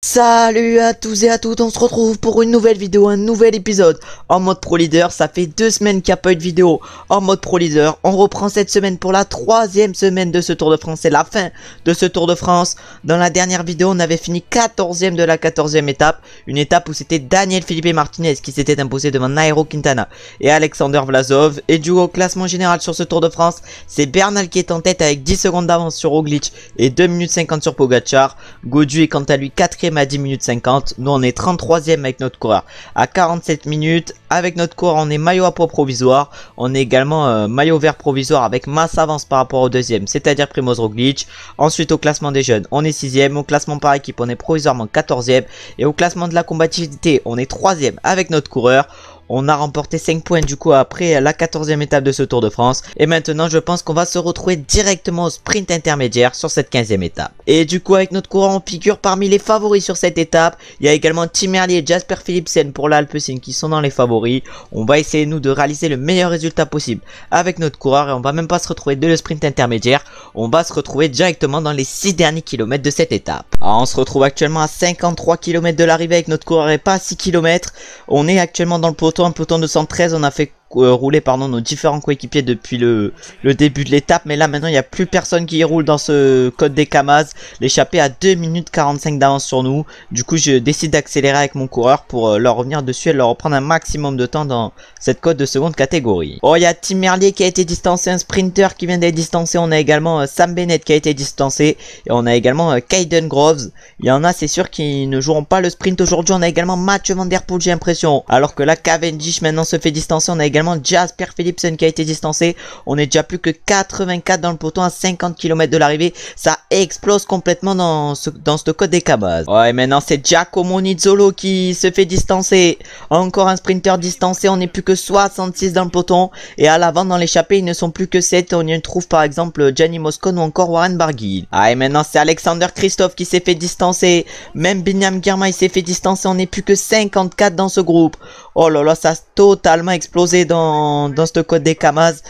Salut à tous et à toutes, on se retrouve pour une nouvelle vidéo, un nouvel épisode en mode Pro Leader. Ça fait 2 semaines qu'il n'y a pas eu de vidéo en mode Pro Leader. On reprend cette semaine pour la 3e semaine de ce Tour de France. C'est la fin de ce Tour de France. Dans la dernière vidéo, on avait fini 14e de la 14e étape. Une étape où c'était Daniel Felipe Martinez qui s'était imposé devant Nairo Quintana et Alexander Vlasov. Et du au classement général sur ce Tour de France, c'est Bernal qui est en tête avec 10 secondes d'avance sur Roglic et 2 minutes 50 sur Pogacar. Gaudu est quant à lui 4e à 10 minutes 50. Nous on est 33e avec notre coureur à 47 minutes. Avec notre coureur on est maillot à poids provisoire. On est également maillot vert provisoire avec masse avance par rapport au deuxième, c'est-à-dire Primož Roglic. Ensuite au classement des jeunes on est 6e. Au classement par équipe on est provisoirement 14e. Et au classement de la combativité on est 3e avec notre coureur. On a remporté 5 points du coup après la 14e étape de ce Tour de France. Et maintenant je pense qu'on va se retrouver directement au sprint intermédiaire sur cette 15e étape. Et du coup avec notre coureur on figure parmi les favoris sur cette étape. Il y a également Tim Merlier et Jasper Philipsen pour l'Alpecin qui sont dans les favoris. On va essayer nous de réaliser le meilleur résultat possible avec notre coureur. Et on va même pas se retrouver dès le sprint intermédiaire. On va se retrouver directement dans les 6 derniers kilomètres de cette étape. Alors on se retrouve actuellement à 53 km de l'arrivée avec notre coureur et pas à 6 km. On est actuellement dans le peloton. Un peloton de 113, on a fait rouler nos différents coéquipiers depuis le début de l'étape, mais là maintenant il n'y a plus personne qui roule dans ce code des Kamaz. L'échappée a 2 minutes 45 d'avance sur nous. Du coup je décide d'accélérer avec mon coureur pour leur revenir dessus et leur reprendre un maximum de temps dans cette cote de seconde catégorie. Oh, il y a Tim Merlier qui a été distancé, un sprinter qui vient d'être distancé. On a également Sam Bennett qui a été distancé et on a également Caden Groves. Il y en a c'est sûr qui ne joueront pas le sprint aujourd'hui. On a également Mathieu Van Der Poel, j'ai l'impression, alors que là Cavendish maintenant se fait distancer. On a également Jasper Philipsen qui a été distancé. On est déjà plus que 84 dans le peloton à 50 km de l'arrivée. Ça explose complètement dans ce code des Kamaz. Ouais, maintenant c'est Giacomo Nizzolo qui se fait distancer. Encore un sprinter distancé. On n'est plus que 66 dans le peloton. Et à l'avant dans l'échappée ils ne sont plus que 7. On y trouve par exemple Gianni Moscon ou encore Warren Barguil. Ah, et maintenant c'est Alexander Kristoff qui s'est fait distancer. Même Binyam Girmay s'est fait distancer. On n'est plus que 54 dans ce groupe. Oh là là, ça a totalement explosé dans ce code des Kamaz.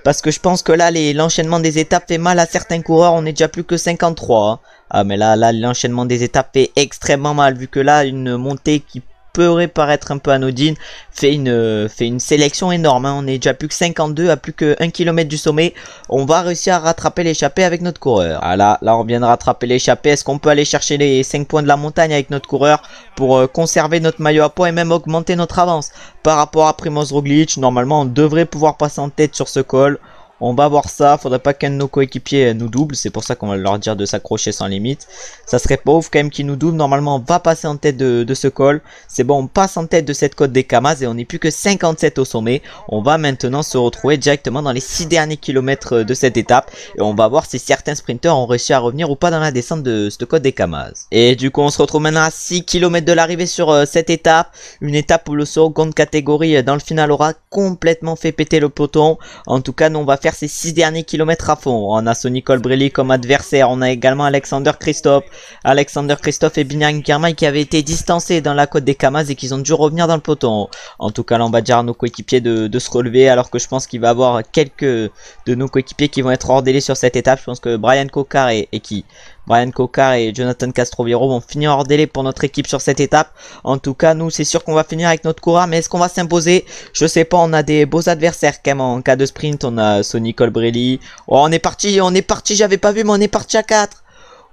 Parce que je pense que là, l'enchaînement des étapes fait mal à certains coureurs. On est déjà plus que 53. Hein. Ah, mais là l'enchaînement des étapes fait extrêmement mal. Vu que là, une montée qui pourrait paraître un peu anodine fait une sélection énorme. Hein. On est déjà plus que 52 à plus que 1 km du sommet. On va réussir à rattraper l'échappée avec notre coureur. Ah, là on vient de rattraper l'échappée. Est-ce qu'on peut aller chercher les 5 points de la montagne avec notre coureur pour conserver notre maillot à poids et même augmenter notre avance par rapport à Primož Roglic? Normalement on devrait pouvoir passer en tête sur ce col. On va voir ça, faudrait pas qu'un de nos coéquipiers nous double, c'est pour ça qu'on va leur dire de s'accrocher sans limite. Ça serait pas ouf quand même qu'ils nous doublent, normalement on va passer en tête de ce col. C'est bon, on passe en tête de cette côte des Kamaz et on n'est plus que 57 au sommet. On va maintenant se retrouver directement dans les 6 derniers kilomètres de cette étape. Et on va voir si certains sprinters ont réussi à revenir ou pas dans la descente de cette côte des Kamaz. Et du coup on se retrouve maintenant à 6 km de l'arrivée sur cette étape. Une étape où le seconde catégorie dans le final aura complètement fait péter le peloton. En tout cas nous on va faire ces 6 derniers kilomètres à fond. On a Sonny Colbrelli comme adversaire. On a également Alexander Kristoff et Binyam Girmay qui avaient été distancés dans la côte des Kamaz et qui ont dû revenir dans le peloton. En tout cas là on va dire à nos coéquipiers de se relever, alors que je pense qu'il va y avoir quelques de nos coéquipiers qui vont être hors délai sur cette étape. Je pense que Brian Cocard Brian Cocard et Jonathan Castroviejo vont finir hors délai pour notre équipe sur cette étape. En tout cas, nous, c'est sûr qu'on va finir avec notre coureur. Mais est-ce qu'on va s'imposer? Je sais pas, on a des beaux adversaires quand même en cas de sprint. On a Sonny Colbrelli. Oh, on est parti, j'avais pas vu, mais on est parti à 4.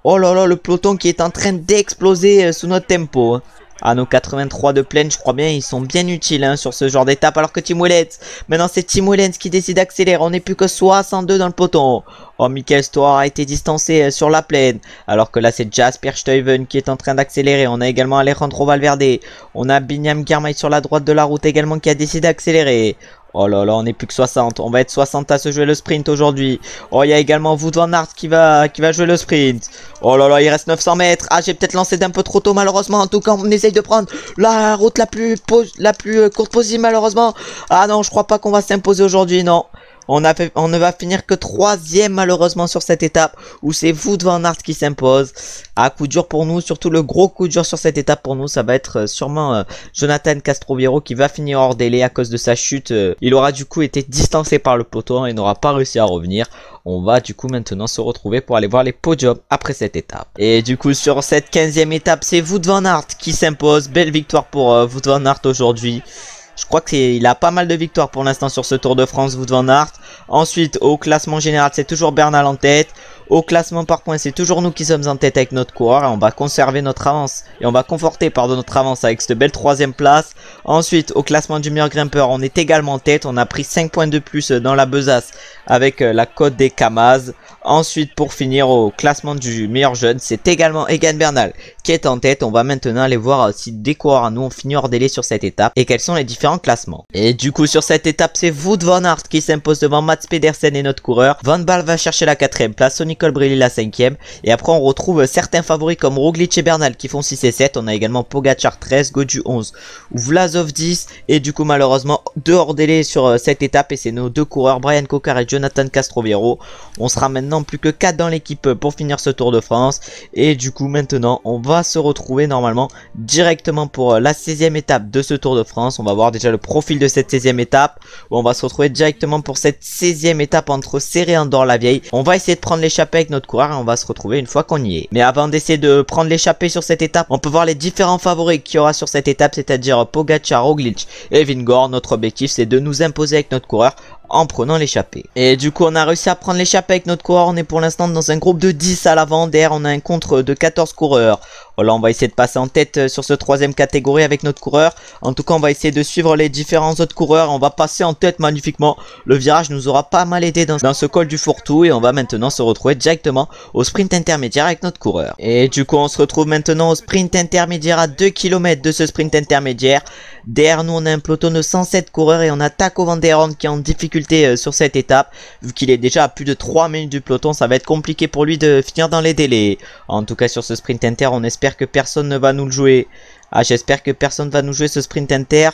Oh là là, le peloton qui est en train d'exploser sous notre tempo. Ah, nos 83 de plaine, je crois bien, ils sont bien utiles sur ce genre d'étape. Alors que Tim Wellens, maintenant c'est Tim Wellens qui décide d'accélérer. On n'est plus que 62 dans le peloton. Oh, Michael Storer a été distancé sur la plaine. Alors que là c'est Jasper Stuyven qui est en train d'accélérer. On a également Alejandro Valverde. On a Binyam Girmay sur la droite de la route également qui a décidé d'accélérer. Oh là là, on est plus que 60. On va être 60 à se jouer le sprint aujourd'hui. Oh, il y a également Wout van Aert qui va jouer le sprint. Oh là là, il reste 900 mètres. Ah, j'ai peut-être lancé d'un peu trop tôt malheureusement. En tout cas, on essaye de prendre la route la plus courte possible malheureusement. Ah non, je crois pas qu'on va s'imposer aujourd'hui, non. On ne va finir que 3e malheureusement sur cette étape où c'est Wout van Aert qui s'impose. À coup dur pour nous, surtout le gros coup dur sur cette étape pour nous, ça va être sûrement Jonathan Castroviejo qui va finir hors délai à cause de sa chute. Il aura du coup été distancé par le peloton et n'aura pas réussi à revenir. On va du coup maintenant se retrouver pour aller voir les podiums après cette étape. Et du coup sur cette 15e étape, c'est Wout van Aert qui s'impose. Belle victoire pour Wout van Aert aujourd'hui. Je crois qu'il a pas mal de victoires pour l'instant sur ce Tour de France, Wout van Aert. Ensuite, au classement général, c'est toujours Bernal en tête. Au classement par points, c'est toujours nous qui sommes en tête avec notre coureur. Et on va conserver notre avance. Et on va conforter, notre avance avec cette belle 3e place. Ensuite, au classement du meilleur grimpeur, on est également en tête. On a pris 5 points de plus dans la besace avec la côte des Kamaz. Ensuite, pour finir, au classement du meilleur jeune, c'est également Egan Bernal qui est en tête. On va maintenant aller voir si des coureurs à nous ont fini hors délai sur cette étape et quels sont les différents classements. Et du coup, sur cette étape, c'est Wout van Aert qui s'impose devant Mats Pedersen et notre coureur. Van Baarle va chercher la 4e place, Sonny Colbrelli la 5e. Et après, on retrouve certains favoris comme Roglic et Bernal qui font 6 et 7. On a également Pogacar 13, Gaudu 11, Vlasov 10. Et du coup, malheureusement, 2 hors délai sur cette étape. Et c'est nos 2 coureurs, Brian Cocard et Jonathan Castroviejo. On sera maintenant plus que 4 dans l'équipe pour finir ce Tour de France. Et du coup, maintenant, on va se retrouver normalement directement pour la 16e étape de ce Tour de France. On va voir déjà le profil de cette 16e étape. Où on va se retrouver directement pour cette 16e étape entre Serré et Andorre-la-Vieille. On va essayer de prendre l'échappée avec notre coureur et on va se retrouver une fois qu'on y est. Mais avant d'essayer de prendre l'échappée sur cette étape, on peut voir les différents favoris qu'il y aura sur cette étape, c'est-à-dire Pogacar, Roglic et Vingegaard. Notre objectif, c'est de nous imposer avec notre coureur en prenant l'échappée. Et du coup, on a réussi à prendre l'échappée avec notre coureur. On est pour l'instant dans un groupe de 10 à l'avant. Derrière, on a un contre de 14 coureurs. Voilà, on va essayer de passer en tête sur ce 3e catégorie avec notre coureur. En tout cas, on va essayer de suivre les différents autres coureurs. On va passer en tête magnifiquement. Le virage nous aura pas mal aidé dans ce col du fourre-tout. Et on va maintenant se retrouver directement au sprint intermédiaire avec notre coureur. Et du coup, on se retrouve maintenant au sprint intermédiaire à 2 km de ce sprint intermédiaire. Derrière nous, on a un peloton de 107 coureurs et on a Taco van der Hoorn qui est en difficulté sur cette étape. Vu qu'il est déjà à plus de 3 minutes du peloton, ça va être compliqué pour lui de finir dans les délais. En tout cas, sur ce sprint inter, on espère que personne ne va nous le jouer. Ah, j'espère que personne va nous jouer ce sprint inter.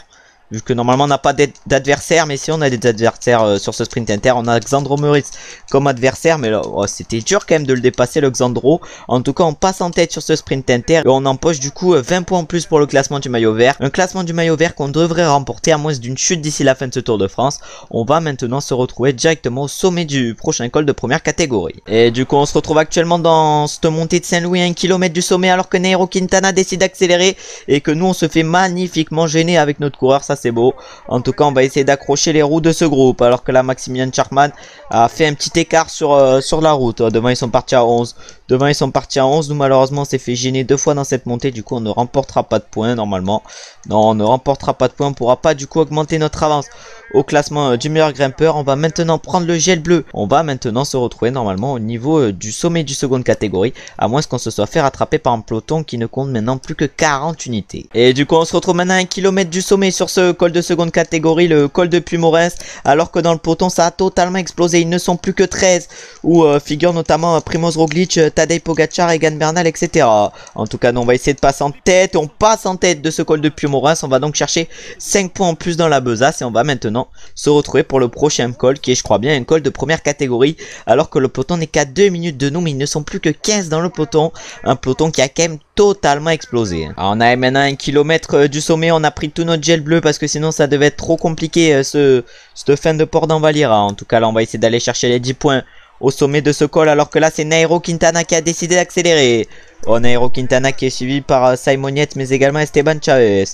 Vu que normalement on n'a pas d'adversaire, mais si on a des adversaires sur ce sprint inter, on a Xandro Meurice comme adversaire, mais là oh, c'était dur quand même de le dépasser le Xandro. En tout cas on passe en tête sur ce sprint inter et on empoche du coup 20 points en plus pour le classement du maillot vert. Un classement du maillot vert qu'on devrait remporter à moins d'une chute d'ici la fin de ce Tour de France. On va maintenant se retrouver directement au sommet du prochain col de première catégorie. Et du coup on se retrouve actuellement dans cette montée de Saint-Louis à 1 km du sommet alors que Nairo Quintana décide d'accélérer et que nous on se fait magnifiquement gêner avec notre coureur. Ça c'est beau. En tout cas, on va essayer d'accrocher les roues de ce groupe. Alors que là, Maximilian Schachmann a fait un petit écart sur la route. Devant, ils sont partis à 11. Devant, ils sont partis à 11. Nous, malheureusement, on s'est fait gêner 2 fois dans cette montée. Du coup, on ne remportera pas de points, normalement. Non, on ne remportera pas de points. On ne pourra pas, du coup, augmenter notre avance au classement du meilleur grimpeur. On va maintenant prendre le gel bleu. On va maintenant se retrouver, normalement, au niveau du sommet du seconde catégorie. À moins qu'on se soit fait rattraper par un peloton qui ne compte maintenant plus que 40 unités. Et du coup, on se retrouve maintenant à 1 km du sommet sur ce col de seconde catégorie, le col de Puy-Morens, alors que dans le peloton ça a totalement explosé. Ils ne sont plus que 13 où figurent notamment Primoz Roglic, Tadej Pogacar, Egan Bernal, etc. En tout cas, nous, on va essayer de passer en tête. On passe en tête de ce col de Puy-Morens. On va donc chercher 5 points en plus dans la besace et on va maintenant se retrouver pour le prochain col qui est, je crois bien, un col de première catégorie, alors que le peloton n'est qu'à 2 minutes de nous, mais ils ne sont plus que 15 dans le peloton. Un peloton qui a quand même totalement explosé. Alors, on a maintenant 1 km du sommet. On a pris tout notre gel bleu parce que sinon ça devait être trop compliqué cette fin de port d'Envalira. En tout cas, là, on va essayer d'aller chercher les 10 points au sommet de ce col, alors que là, c'est Nairo Quintana qui a décidé d'accélérer. Oh, Nairo Quintana qui est suivi par Simon Yates, mais également Esteban Chavez.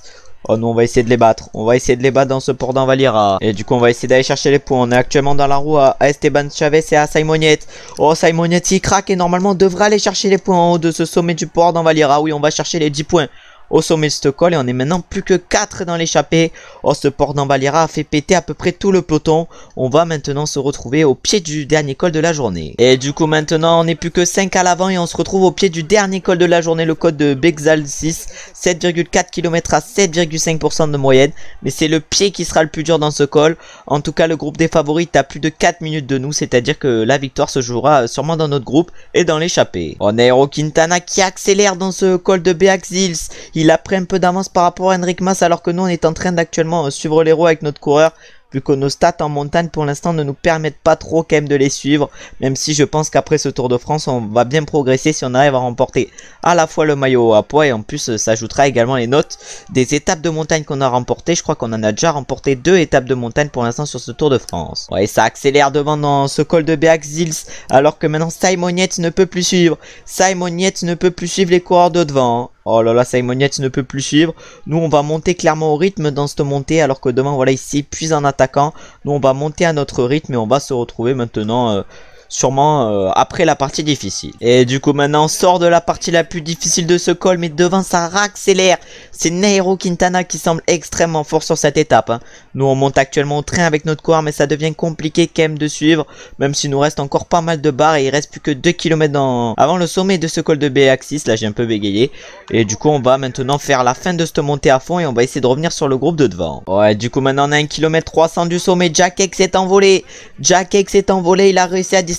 Oh non, on va essayer de les battre. On va essayer de les battre dans ce port d'Envalira. Et du coup, on va essayer d'aller chercher les points. On est actuellement dans la roue à Esteban Chavez et à Simon Yates. Oh, Simon Yates, il craque et normalement, on devrait aller chercher les points en haut de ce sommet du port d'Envalira. Oui, on va chercher les 10 points au sommet de ce col et on est maintenant plus que 4 dans l'échappée. Oh, ce port d'Envalira a fait péter à peu près tout le peloton. On va maintenant se retrouver au pied du dernier col de la journée. Et du coup, maintenant, on n'est plus que 5 à l'avant et on se retrouve au pied du dernier col de la journée, le col de Bexal 6. 7,4 km à 7,5% de moyenne. Mais c'est le pied qui sera le plus dur dans ce col. En tout cas, le groupe des favoris est à plus de 4 minutes de nous. C'est-à-dire que la victoire se jouera sûrement dans notre groupe et dans l'échappée. On a Nairo Quintana qui accélère dans ce col de Beaxils. Il a pris un peu d'avance par rapport à Enric Mas, alors que nous on est en train d'actuellement suivre les roues avec notre coureur. vu que nos stats en montagne pour l'instant ne nous permettent pas trop quand même de les suivre, même si je pense qu'après ce Tour de France on va bien progresser si on arrive à remporter à la fois le maillot à poids et en plus ça ajoutera également les notes des étapes de montagne qu'on a remportées. Je crois qu'on en a déjà remporté 2 étapes de montagne pour l'instant sur ce Tour de France. Ouais, ça accélère devant dans ce col de Beaxils, alors que maintenant Simon Yates ne peut plus suivre. Simon Yates ne peut plus suivre les coureurs de devant. Oh là là, Simon Yates ne peut plus suivre. Nous, on va monter clairement au rythme dans cette montée, alors que devant, voilà, il s'épuise en attaquant. Nous, on va monter à notre rythme et on va se retrouver maintenant... sûrement après la partie difficile. Et du coup maintenant on sort de la partie la plus difficile de ce col, mais devant ça accélère. C'est Nairo Quintana qui semble extrêmement fort sur cette étape, hein. Nous on monte actuellement au train avec notre coureur, mais ça devient compliqué quand même de suivre, même s'il nous reste encore pas mal de barres et il reste plus que 2 km avant le sommet de ce col de Beaxis. Là j'ai un peu bégayé. Et du coup on va maintenant faire la fin de cette montée à fond et on va essayer de revenir sur le groupe de devant. Ouais, du coup maintenant on a 1 km 300 du sommet. Jack Hake s'est envolé. Jack Hake s'est envolé, il a réussi à distancer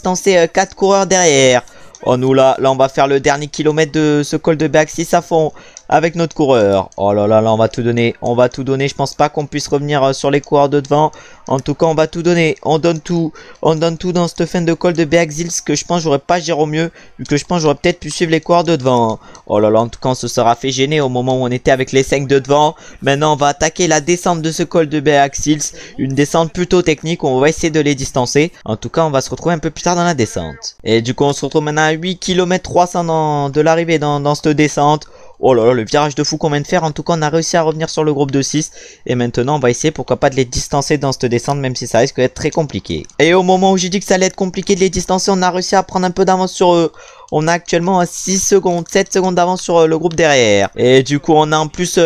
4 coureurs derrière. Oh nous là on va faire le dernier kilomètre de ce col de Beaxis à fond avec notre coureur. Oh là là, là on va tout donner, je pense pas qu'on puisse revenir sur les coureurs de devant. En tout cas on va tout donner, on donne tout dans cette fin de col de Beaxils, que je pense j'aurais pas géré au mieux, vu que je pense j'aurais peut-être pu suivre les coureurs de devant. Oh là là, en tout cas on se sera fait gêner au moment où on était avec les 5 de devant. Maintenant on va attaquer la descente de ce col de Beaxils, une descente plutôt technique où on va essayer de les distancer. En tout cas on va se retrouver un peu plus tard dans la descente. Et du coup on se retrouve maintenant à 8 km 300 de l'arrivée dans cette descente. Oh là là, le virage de fou qu'on vient de faire. En tout cas, on a réussi à revenir sur le groupe de 6. Et maintenant, on va essayer, pourquoi pas, de les distancer dans cette descente, même si ça risque d'être très compliqué. Et au moment où j'ai dit que ça allait être compliqué de les distancer, on a réussi à prendre un peu d'avance sur eux. On a actuellement 6 secondes, 7 secondes d'avance sur le groupe derrière. Et du coup, on a en plus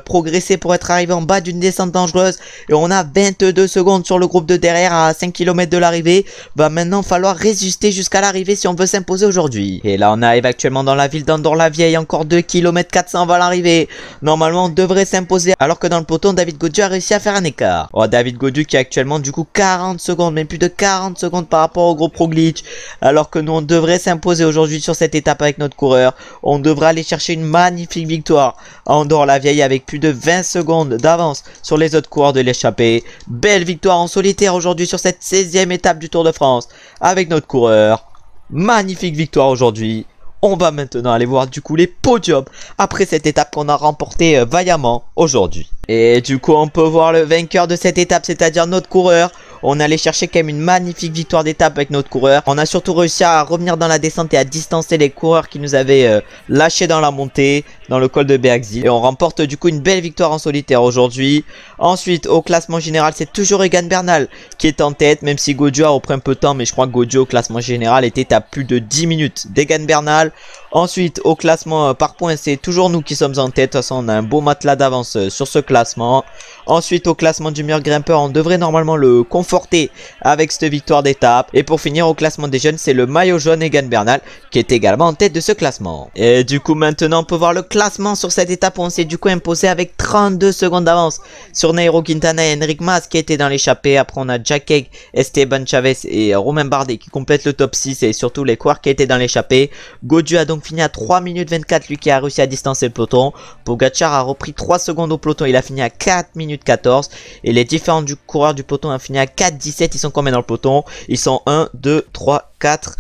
progressé pour être arrivé en bas d'une descente dangereuse. Et on a 22 secondes sur le groupe de derrière à 5 km de l'arrivée. Va maintenant falloir résister jusqu'à l'arrivée si on veut s'imposer aujourd'hui. Et là, on arrive actuellement dans la ville d'Andorre-la-Vieille. Encore 2 km 400 va l'arrivée. Normalement, on devrait s'imposer. Alors que dans le peloton, David Gaudu a réussi à faire un écart. Oh, David Gaudu qui a actuellement du coup 40 secondes, même plus de 40 secondes par rapport au groupe Roglic. Alors que nous, on devrait s'imposer aujourd'hui sur cette étape avec notre coureur. On devra aller chercher une magnifique victoire à Andorre-la-Vieille avec plus de 20 secondes d'avance sur les autres coureurs de l'échappée. Belle victoire en solitaire aujourd'hui sur cette 16e étape du Tour de France avec notre coureur. Magnifique victoire aujourd'hui. On va maintenant aller voir du coup les podiums après cette étape qu'on a remportée vaillamment aujourd'hui. Et du coup on peut voir le vainqueur de cette étape, c'est-à-dire notre coureur. On allait chercher quand même une magnifique victoire d'étape avec notre coureur. On a surtout réussi à revenir dans la descente et à distancer les coureurs qui nous avaient lâchés dans la montée, dans le col de Beaxis. Et on remporte du coup une belle victoire en solitaire aujourd'hui. Ensuite, au classement général, c'est toujours Egan Bernal qui est en tête, même si Gaudu a repris un peu de temps. Mais je crois que Gaudu au classement général était à plus de 10 minutes d'Egan Bernal. Ensuite, au classement par points, c'est toujours nous qui sommes en tête. De toute façon, on a un beau matelas d'avance sur ce classement. Ensuite, au classement du meilleur grimpeur, on devrait normalement le conforter avec cette victoire d'étape. Et pour finir, au classement des jeunes, c'est le maillot jaune Egan Bernal qui est également en tête de ce classement. Et du coup, maintenant, on peut voir le classement sur cette étape où on s'est du coup imposé avec 32 secondes d'avance sur Nairo Quintana et Enric Mas qui étaient dans l'échappée. Après, on a Jack Hake, Esteban Chavez et Romain Bardet qui complètent le top 6 et surtout les coureurs qui étaient dans l'échappée. Gaudu a donc fini à 3 minutes 24, lui qui a réussi à distancer le peloton. Pogacar a repris 3 secondes au peloton, il a fini à 4 minutes 14. Et les différents coureurs du peloton ont fini à 4,17. Ils sont combien dans le peloton? Ils sont 1, 2, 3, 4...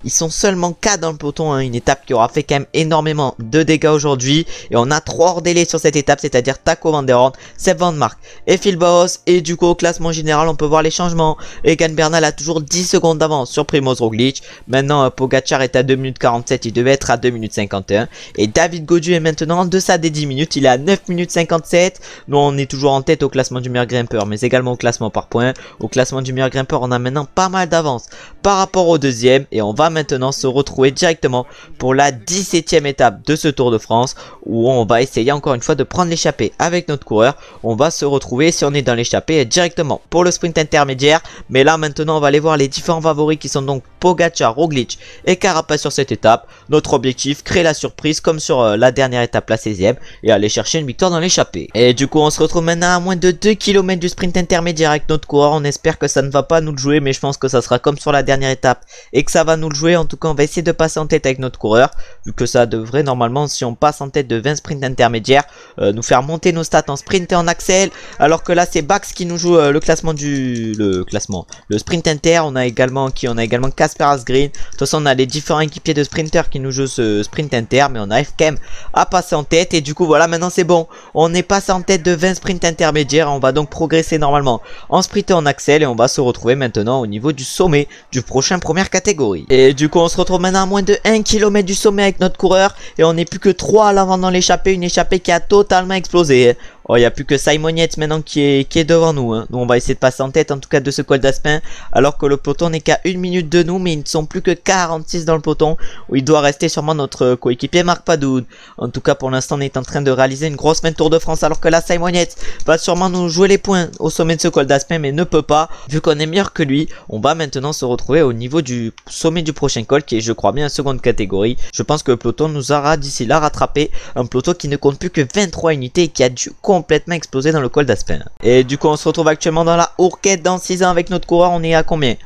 Ils sont seulement 4 dans le peloton, hein, une étape qui aura fait quand même énormément de dégâts aujourd'hui. Et on a 3 hors délai sur cette étape, c'est-à-dire Taco Van Der Horn, Seb Van Mark et Phil Bauhaus. Et du coup au classement général on peut voir les changements. Egan Bernal a toujours 10 secondes d'avance sur Primoz Roglic. Maintenant Pogacar est à 2 minutes 47, il devait être à 2 minutes 51. Et David Gaudu est maintenant en deçà des 10 minutes, il est à 9 minutes 57. Nous on est toujours en tête au classement du meilleur grimpeur, mais également au classement par points. Au classement du meilleur grimpeur on a maintenant pas mal d'avance par rapport au deuxième. Et on va maintenant se retrouver directement pour la 17e étape de ce Tour de France où on va essayer encore une fois de prendre l'échappée avec notre coureur. On va se retrouver, si on est dans l'échappée, directement pour le sprint intermédiaire. Mais là maintenant on va aller voir les différents favoris qui sont donc Pogacar, Roglic et Carapaz sur cette étape. Notre objectif, créer la surprise comme sur la dernière étape, la 16e, et aller chercher une victoire dans l'échappée. Et du coup on se retrouve maintenant à moins de 2 km du sprint intermédiaire avec notre coureur. On espère que ça ne va pas nous le jouer, mais je pense que ça sera comme sur la dernière étape et que ça va nous le jouer jouer. En tout cas, on va essayer de passer en tête avec notre coureur, vu que ça devrait normalement, si on passe en tête de 20 sprints intermédiaires, nous faire monter nos stats en sprint et en accel. Alors que là, c'est Bax qui nous joue le sprint inter. On a également Casper Asgreen. De toute façon, on a les différents équipiers de sprinters qui nous jouent ce sprint inter, mais on arrive quand même à passer en tête. Et du coup, voilà, maintenant c'est bon. On est passé en tête de 20 sprints intermédiaires. On va donc progresser normalement en sprint et en accel, et on va se retrouver maintenant au niveau du sommet du prochain première catégorie. Et du coup, on se retrouve maintenant à moins de 1 km du sommet avec notre coureur, et on n'est plus que 3 à l'avant dans l'échappée, une échappée qui a totalement explosé. Oh, il n'y a plus que Simon Yates maintenant qui est devant nous. Nous, on va essayer de passer en tête en tout cas de ce col d'Aspin, alors que le peloton n'est qu'à 1 minute de nous, mais ils ne sont plus que 46 dans le peloton, où il doit rester sûrement notre coéquipier Marc Padoun. En tout cas, pour l'instant, on est en train de réaliser une grosse semaine Tour de France, alors que là, Simon Yates va sûrement nous jouer les points au sommet de ce col d'Aspin, mais ne peut pas, vu qu'on est meilleur que lui. On va maintenant se retrouver au niveau du sommet du prochain col, qui est, je crois bien, en seconde catégorie. Je pense que le peloton nous aura d'ici là rattrapé, un peloton qui ne compte plus que 23 unités et qui a dû complètement explosé dans le col d'Aspin. Et du coup, on se retrouve actuellement dans la Ourquette dans 6 ans avec notre coureur. On est à combien?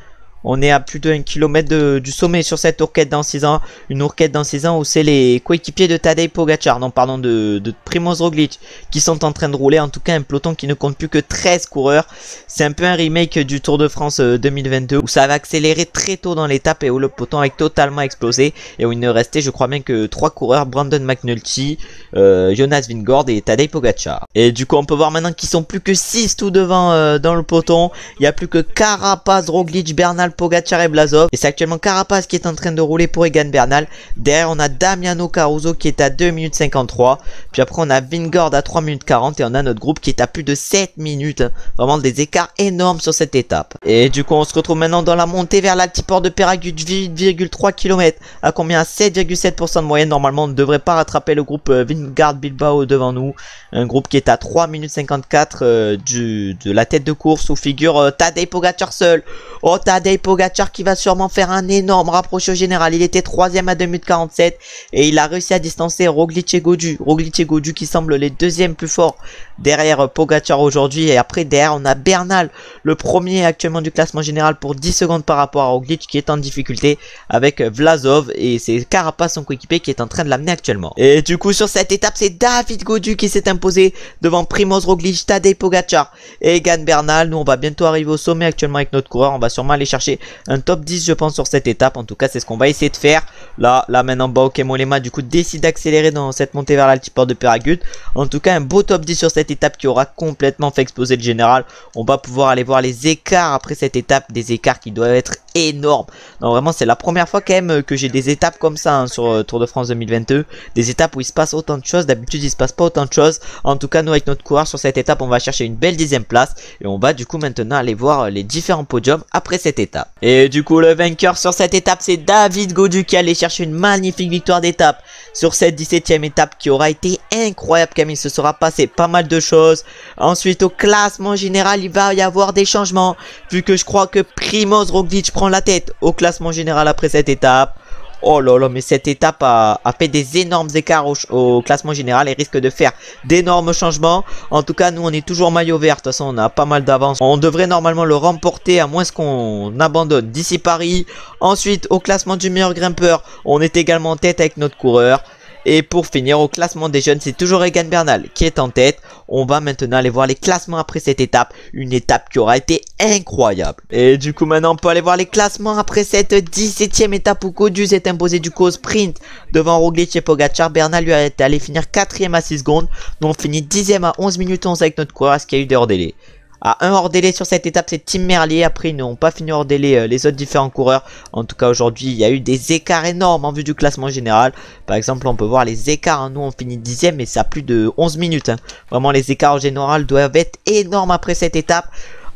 On est à plus de 1 km du sommet sur cette Ourquette dans 6 ans. Une Ourquette dans 6 ans où c'est les coéquipiers de Tadej Pogacar, non pardon, de Primoz Roglic, qui sont en train de rouler. En tout cas, un peloton qui ne compte plus que 13 coureurs. C'est un peu un remake du Tour de France 2022 où ça avait accéléré très tôt dans l'étape et où le peloton avait totalement explosé. Et où il ne restait, je crois bien, que 3 coureurs, Brandon McNulty, Jonas Vingegaard et Tadej Pogacar. Et du coup, on peut voir maintenant qu'ils sont plus que 6 tout devant dans le peloton. Il n'y a plus que Carapaz, Roglic, Bernal, Pogacar et Vlasov. Et c'est actuellement Carapaz qui est en train de rouler pour Egan Bernal. Derrière, on a Damiano Caruso qui est à 2 minutes 53. Puis après, on a Vingegaard à 3 minutes 40. Et on a notre groupe qui est à plus de 7 minutes. Vraiment des écarts énormes sur cette étape. Et du coup, on se retrouve maintenant dans la montée vers l'altiport de Peyragudes, 8,3 km. À combien? À 7,7% de moyenne. Normalement, on ne devrait pas rattraper le groupe Vingegaard Bilbao devant nous. Un groupe qui est à 3 minutes 54 de la tête de course où figure Tadej Pogacar seul. Oh, Tadej Pogacar qui va sûrement faire un énorme rapproché au général. Il était 3ème à 2 minutes 47 et il a réussi à distancer Roglic et Gaudu. Roglic et Gaudu qui semblent les deuxièmes plus forts derrière Pogacar aujourd'hui. Et après, derrière, on a Bernal, le premier actuellement du classement général pour 10 secondes par rapport à Roglic qui est en difficulté avec Vlasov. Et c'est Carapaz, son coéquipier, qui est en train de l'amener actuellement. Et du coup, sur cette étape, c'est David Gaudu qui s'est imposé devant Primoz Roglic, Tadej Pogacar et Egan Bernal. Nous, on va bientôt arriver au sommet actuellement avec notre coureur. On va sûrement aller chercher un top 10, je pense, sur cette étape. En tout cas, c'est ce qu'on va essayer de faire. Là maintenant, Bauke Mollema, du coup, décide d'accélérer dans cette montée vers l'altiport de Peyragudes. En tout cas, un beau top 10 sur cette étape qui aura complètement fait exploser le général. On va pouvoir aller voir les écarts après cette étape, des écarts qui doivent être énormes. Non, vraiment, c'est la première fois quand même que j'ai des étapes comme ça hein, sur Tour de France 2022. Des étapes où il se passe autant de choses. D'habitude, il se passe pas autant de choses. En tout cas, nous, avec notre coureur sur cette étape, on va chercher une belle 10ème place. Et on va du coup maintenant aller voir les différents podiums après cette étape. Et du coup, le vainqueur sur cette étape, c'est David Gaudu qui allait chercher une magnifique victoire d'étape sur cette 17ème étape qui aura été incroyable comme il se sera passé pas mal de choses. Ensuite, au classement général, il va y avoir des changements vu que je crois que Primoz Roglic prend la tête au classement général après cette étape. Oh là là, mais cette étape a fait des énormes écarts au classement général et risque de faire d'énormes changements. En tout cas, nous, on est toujours maillot vert. De toute façon, on a pas mal d'avance. On devrait normalement le remporter à moins qu'on abandonne d'ici Paris. Ensuite, au classement du meilleur grimpeur, on est également en tête avec notre coureur. Et pour finir, au classement des jeunes, c'est toujours Egan Bernal qui est en tête. On va maintenant aller voir les classements après cette étape. Une étape qui aura été incroyable. Et du coup, maintenant, on peut aller voir les classements après cette 17ème étape où Gaudu s'est imposé du coup au sprint devant Roglic et Pogacar. Bernal lui est allé finir 4ème à 6 secondes. Nous, on finit 10ème à 11 minutes 11 avec notre coureur, ce qui a eu des hors-délais. À un hors-délai sur cette étape, c'est Tim Merlier. Après, ils n'ont pas fini hors-délai les autres différents coureurs. En tout cas, aujourd'hui, il y a eu des écarts énormes en vue du classement général. Par exemple, on peut voir les écarts. Hein. Nous, on finit 10ème, mais ça a plus de 11 minutes. Hein. Vraiment, les écarts en général doivent être énormes après cette étape.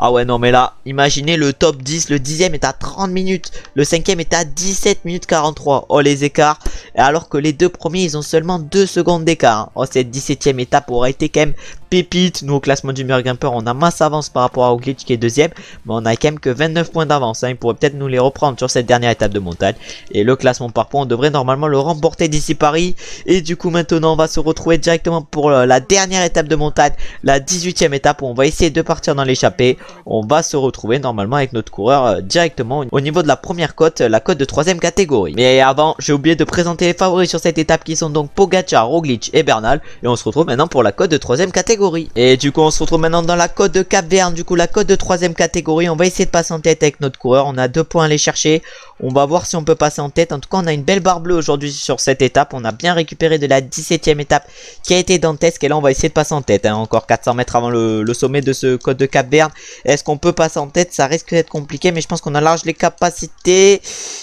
Ah ouais, non, mais là, imaginez le top 10. Le 10ème est à 30 minutes. Le 5ème est à 17 minutes 43. Oh, les écarts. Alors que les deux premiers, ils ont seulement 2 secondes d'écart. Hein. Oh, cette 17ème étape aura été quand même pépite. Nous, au classement du meilleur grimpeur, on a masse avance par rapport à Roglic qui est 2ème. Mais on a quand même que 29 points d'avance. Hein. Il pourrait peut-être nous les reprendre sur cette dernière étape de montagne. Et le classement par points, on devrait normalement le remporter d'ici Paris. Et du coup, maintenant, on va se retrouver directement pour la dernière étape de montagne. La 18ème étape où on va essayer de partir dans l'échappée. on va se retrouver normalement avec notre coureur directement au niveau de la première côte, la côte de 3ème catégorie. Mais avant, j'ai oublié de présenter les favoris sur cette étape qui sont donc Pogacar, Roglic et Bernal. Et on se retrouve maintenant pour la côte de 3ème catégorie. Et du coup, on se retrouve maintenant dans la côte de Cap-Vert. Du coup, la côte de 3ème catégorie, on va essayer de passer en tête avec notre coureur. On a 2 points à aller chercher. On va voir si on peut passer en tête. En tout cas, on a une belle barre bleue aujourd'hui sur cette étape. On a bien récupéré de la 17ème étape qui a été dantesque. Et là, on va essayer de passer en tête. Encore 400 mètres avant le sommet de ce col de Cap-Vert. Est-ce qu'on peut passer en tête? Ça risque d'être compliqué, mais je pense qu'on a large les capacités.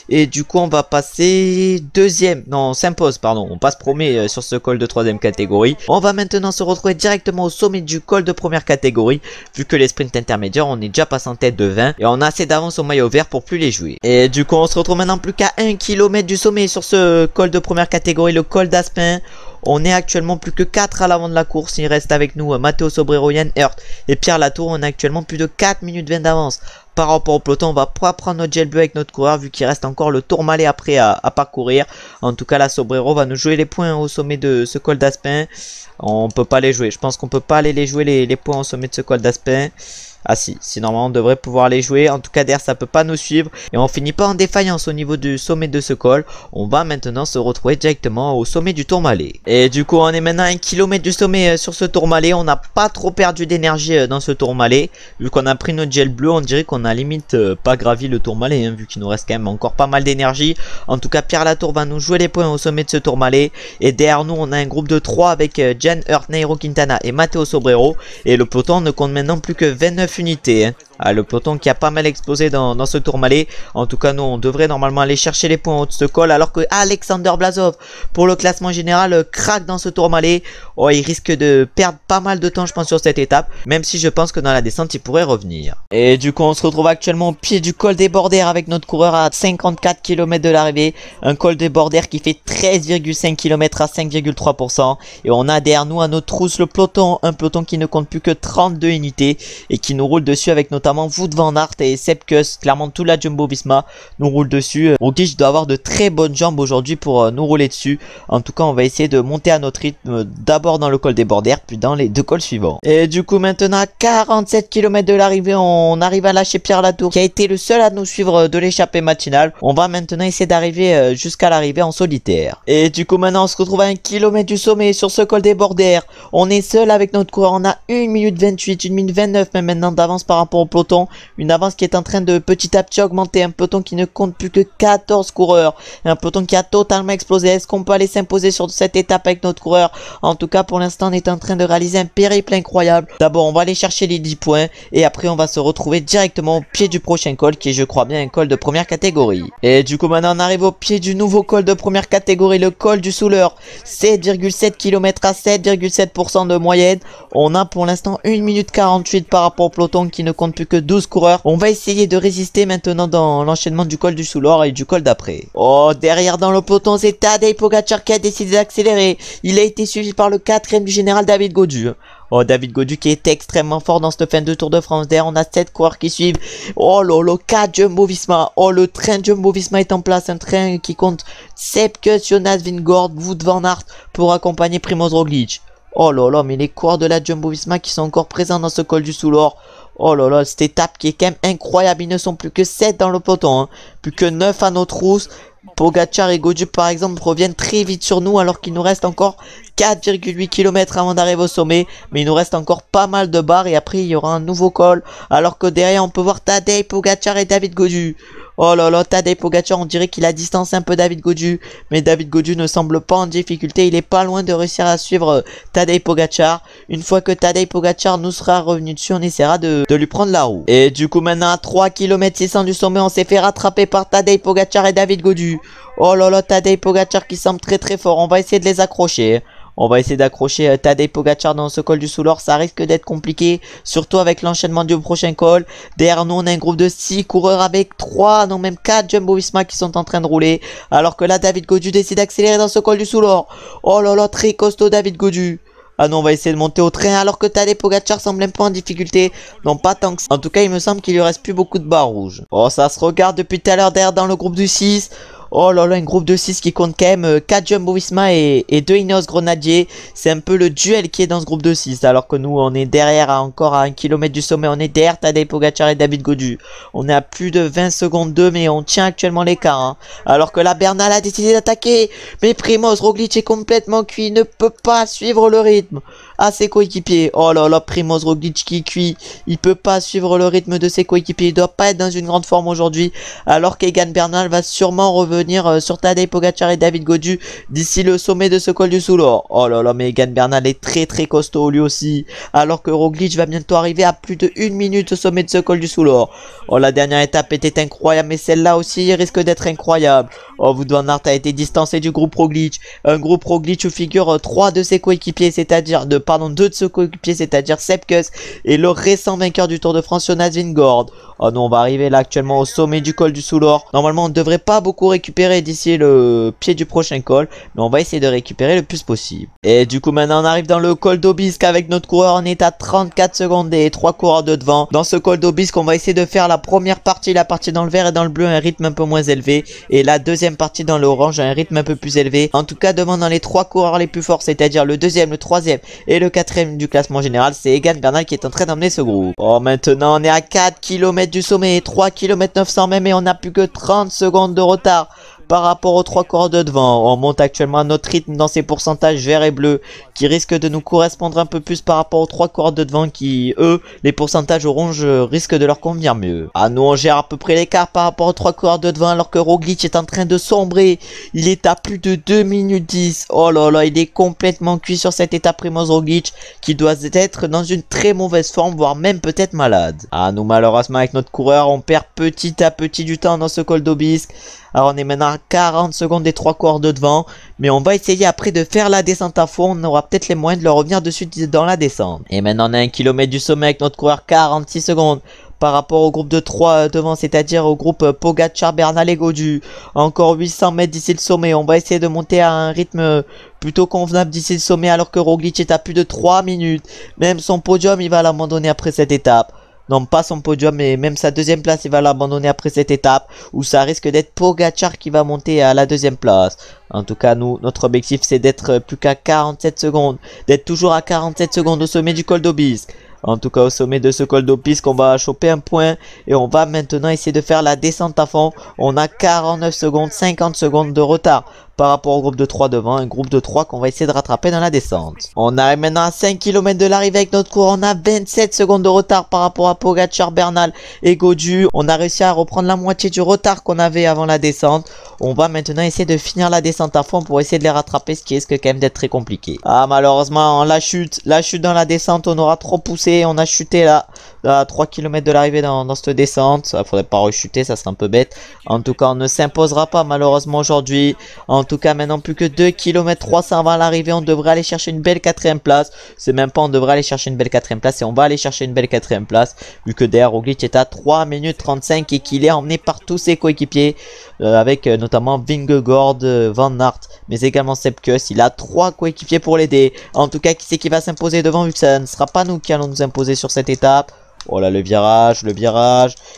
Et du coup, on va passer 2ème. Non, on s'impose, pardon. On passe premier sur ce col de 3ème catégorie. On va maintenant se retrouver directement au sommet du col de 1ère catégorie. Vu que les sprints intermédiaires, on est déjà passé en tête de 20. Et on a assez d'avance au maillot vert pour plus les jouer. Et du coup, on se retrouve maintenant plus qu'à 1 km du sommet sur ce col de 1ère catégorie, le col d'Aspin. On est actuellement plus que 4 à l'avant de la course. Il reste avec nous Matteo Sobrero, Yann Hirt et Pierre Latour. On a actuellement plus de 4 minutes 20 d'avance par rapport au peloton. On va pas prendre notre gel bleu avec notre coureur vu qu'il reste encore le Tourmalet après à parcourir. En tout cas, la Sobrero va nous jouer les points au sommet de ce col d'Aspin. On peut pas les jouer. Je pense qu'on peut pas aller les jouer les points au sommet de ce col d'Aspin. Ah si normalement on devrait pouvoir les jouer. En tout cas derrière ça peut pas nous suivre. Et on finit pas en défaillance au niveau du sommet de ce col. On va maintenant se retrouver directement au sommet du Tourmalet. Et du coup on est maintenant à 1 km du sommet sur ce Tourmalet. On n'a pas trop perdu d'énergie dans ce Tourmalet. Vu qu'on a pris notre gel bleu, on dirait qu'on a limite pas gravi le Tourmalet hein, vu qu'il nous reste quand même encore pas mal d'énergie. En tout cas Pierre Latour va nous jouer les points au sommet de ce Tourmalet. Et derrière nous on a un groupe de 3 avec Jan Hirt, Nairo Quintana et Matteo Sobrero. Et le peloton ne compte maintenant plus que 29 unités. Hein. Ah, le peloton qui a pas mal explosé dans ce Tourmalet. En tout cas, nous, on devrait normalement aller chercher les points en haut de ce col. Alors que Alexander Blazov, pour le classement général, craque dans ce Tourmalet. Oh, il risque de perdre pas mal de temps, je pense, sur cette étape. Même si je pense que dans la descente, il pourrait revenir. Et du coup, on se retrouve actuellement au pied du col des Bordères avec notre coureur à 54 km de l'arrivée. Un col des Bordères qui fait 13,5 km à 5,3%. Et on a derrière nous à notre trousse le peloton. Un peloton qui ne compte plus que 32 unités. Et qui nous roule dessus avec notamment Wout van Aert et Sepp Kuss. Clairement tout la Jumbo-Visma nous roule dessus. Roglic doit avoir de très bonnes jambes aujourd'hui pour nous rouler dessus. En tout cas on va essayer de monter à notre rythme d'abord dans le col des Bordères puis dans les 2 cols suivants. Et du coup maintenant à 47 km de l'arrivée on arrive à lâcher Pierre Latour qui a été le seul à nous suivre de l'échappée matinale. On va maintenant essayer d'arriver jusqu'à l'arrivée en solitaire. Et du coup maintenant on se retrouve à 1 km du sommet sur ce col des Bordères. On est seul avec notre coureur. On a 1 minute 28, 1 minute 29 même maintenant d'avance par rapport au peloton. Une avance qui est en train de petit à petit augmenter. Un peloton qui ne compte plus que 14 coureurs. Un peloton qui a totalement explosé. Est-ce qu'on peut aller s'imposer sur cette étape avec notre coureur? En tout cas pour l'instant on est en train de réaliser un périple incroyable. D'abord on va aller chercher les 10 points. Et après on va se retrouver directement au pied du prochain col qui est je crois bien un col de 1ère catégorie. Et du coup maintenant on arrive au pied du nouveau col de 1ère catégorie. Le col du Souleur. 7,7 km à 7,7% de moyenne. On a pour l'instant 1 minute 48 par rapport au peloton qui ne compte plus que 12 coureurs. On va essayer de résister maintenant dans l'enchaînement du col du Soulor et du col d'après. Oh, derrière dans le peloton, c'est Tadej Pogacar qui a décidé d'accélérer. Il a été suivi par le 4ème du général David Gaudu. Oh, David Gaudu qui est extrêmement fort dans cette fin de Tour de France. Derrière, on a 7 coureurs qui suivent. Oh, le 4 Jumbo-Visma. Oh, le train Jumbo-Visma est en place. Un train qui compte Sepp Kuss, Jonas Vingegaard, Wout van Aert pour accompagner Primoz Roglic. Oh là là, mais les coureurs de la Jumbo-Visma qui sont encore présents dans ce col du Soulor. Oh là là, cette étape qui est quand même incroyable. Ils ne sont plus que 7 dans le peloton. Hein. Plus que 9 à notre rousse. Pogacar et Gaudu par exemple reviennent très vite sur nous alors qu'il nous reste encore 4,8 km avant d'arriver au sommet. Mais il nous reste encore pas mal de barres et après il y aura un nouveau col. Alors que derrière on peut voir Tadej Pogacar et David Gaudu. Oh là là, Tadej Pogacar, on dirait qu'il a distancé un peu David Gaudu. Mais David Gaudu ne semble pas en difficulté. Il est pas loin de réussir à suivre Tadej Pogacar. Une fois que Tadej Pogacar nous sera revenu dessus, on essaiera de lui prendre la roue. Et du coup, maintenant, à 3 km 600 du sommet, on s'est fait rattraper par Tadej Pogacar et David Gaudu. Oh là là, Tadej Pogacar qui semble très très fort. On va essayer de les accrocher. On va essayer d'accrocher Tadej Pogacar dans ce col du Soulor. Ça risque d'être compliqué. Surtout avec l'enchaînement du prochain col. Derrière nous, on a un groupe de 6 coureurs avec 3, non même 4 Jumbo-Visma qui sont en train de rouler. Alors que là, David Gaudu décide d'accélérer dans ce col du Soulor. Oh là là, très costaud David Gaudu. Ah non, on va essayer de monter au train alors que Tadej Pogacar semble un peu en difficulté. Non, pas tant que ça. En tout cas, il me semble qu'il lui reste plus beaucoup de barres rouges. Oh, ça se regarde depuis tout à l'heure derrière dans le groupe du 6. Oh là là, un groupe de 6 qui compte quand même 4 Jumbo Visma et 2 Ineos Grenadier. C'est un peu le duel qui est dans ce groupe de 6. Alors que nous, on est derrière, encore à 1 km du sommet. On est derrière Tadej Pogacar et David Gaudu. On est à plus de 20 secondes d'eux, mais on tient actuellement l'écart. Hein. Alors que la Bernal a décidé d'attaquer. Mais Primoz Roglic est complètement cuit. Il ne peut pas suivre le rythme à ses coéquipiers. Oh là là, Primoz Roglic qui est cuit. Il peut pas suivre le rythme de ses coéquipiers. Il doit pas être dans une grande forme aujourd'hui. Alors qu'Egan Bernal va sûrement revenir sur Tadej Pogacar et David Gaudu d'ici le sommet de ce col du Soulor. Oh là là, mais Egan Bernal est très costaud lui aussi. Alors que Roglic va bientôt arriver à plus de 1 minute au sommet de ce col du Soulor. Oh, la dernière étape était incroyable, mais celle-là aussi risque d'être incroyable. Oh, Wout van Aert a été distancé du groupe Roglic. Un groupe Roglic où figurent 3 de ses coéquipiers, c'est-à-dire 2 de ses coéquipiers, c'est-à-dire Sepp Kuss et le récent vainqueur du Tour de France, Jonas Vingegaard. Oh non, on va arriver là actuellement au sommet du col du Soulor. Normalement, on ne devrait pas beaucoup récupérer d'ici le pied du prochain col, mais on va essayer de récupérer le plus possible. Et du coup, maintenant, on arrive dans le col d'Aubisque avec notre coureur. On est à 34 secondes des 3 coureurs de devant. Dans ce col d'Aubisque, on va essayer de faire la première partie, la partie dans le vert et dans le bleu, un rythme un peu moins élevé. Et la deuxième partie dans l'orange, un rythme un peu plus élevé. En tout cas, devant dans les 3 coureurs les plus forts, c'est-à-dire le deuxième, le troisième et le quatrième du classement général, c'est Egan Bernal qui est en train d'emmener ce groupe. Oh, maintenant, on est à 4 km du sommet, 3 km 900 même, et on n'a plus que 30 secondes de retard par rapport aux 3 coureurs de devant. On monte actuellement à notre rythme dans ces pourcentages vert et bleu qui risquent de nous correspondre un peu plus par rapport aux 3 coureurs de devant qui, eux, les pourcentages orange risquent de leur convenir mieux. Ah, nous on gère à peu près l'écart par rapport aux 3 coureurs de devant alors que Roglic est en train de sombrer. Il est à plus de 2 minutes 10. Oh là là, il est complètement cuit sur cette étape, Primoz Roglic, qui doit être dans une très mauvaise forme, voire même peut-être malade. Ah, nous malheureusement avec notre coureur, on perd petit à petit du temps dans ce col d'Aubisque. Alors on est maintenant à 40 secondes des 3 coureurs de devant. Mais on va essayer après de faire la descente à fond. On aura peut-être les moyens de leur revenir dessus dans la descente. Et maintenant on a 1 km du sommet avec notre coureur, 46 secondes. Par rapport au groupe de 3 devant, c'est-à-dire au groupe Pogacar, Bernal et Gaudu. Encore 800 mètres d'ici le sommet. On va essayer de monter à un rythme plutôt convenable d'ici le sommet alors que Roglic est à plus de 3 minutes. Même son podium, il va l'abandonner après cette étape. Non, pas son podium, mais même sa deuxième place, il va l'abandonner après cette étape, où ça risque d'être Pogacar qui va monter à la deuxième place. En tout cas, nous, notre objectif, c'est d'être plus qu'à 47 secondes, d'être toujours à 47 secondes au sommet du col d'Aubisque. En tout cas, au sommet de ce col d'Aubisque, on va choper un point et on va maintenant essayer de faire la descente à fond. On a 49 secondes, 50 secondes de retard par rapport au groupe de 3 devant, un groupe de 3 qu'on va essayer de rattraper dans la descente. On arrive maintenant à 5 km de l'arrivée avec notre coureur. On a 27 secondes de retard par rapport à Pogacar, Bernal et Gaudu. On a réussi à reprendre la moitié du retard qu'on avait avant la descente. On va maintenant essayer de finir la descente à fond pour essayer de les rattraper, ce qui risque quand même d'être très compliqué. Ah, malheureusement, la chute dans la descente, on aura trop poussé. On a chuté là, à 3 km de l'arrivée dans cette descente. Ça faudrait pas rechuter, ça serait un peu bête. En tout cas, on ne s'imposera pas malheureusement aujourd'hui. En tout cas, maintenant plus que 2 km 300 avant l'arrivée, on devrait aller chercher une belle 4ème place. C'est même pas on devrait aller chercher une belle 4ème place, et on va aller chercher une belle 4ème place. Vu que derrière Roglic est à 3 minutes 35 et qu'il est emmené par tous ses coéquipiers. Avec notamment Vingegaard, Van Aert, mais également Sepp Kuss. Il a 3 coéquipiers pour l'aider. En tout cas, qui c'est qui va s'imposer devant, vu que ça ne sera pas nous qui allons nous imposer sur cette étape. Oh là, le virage.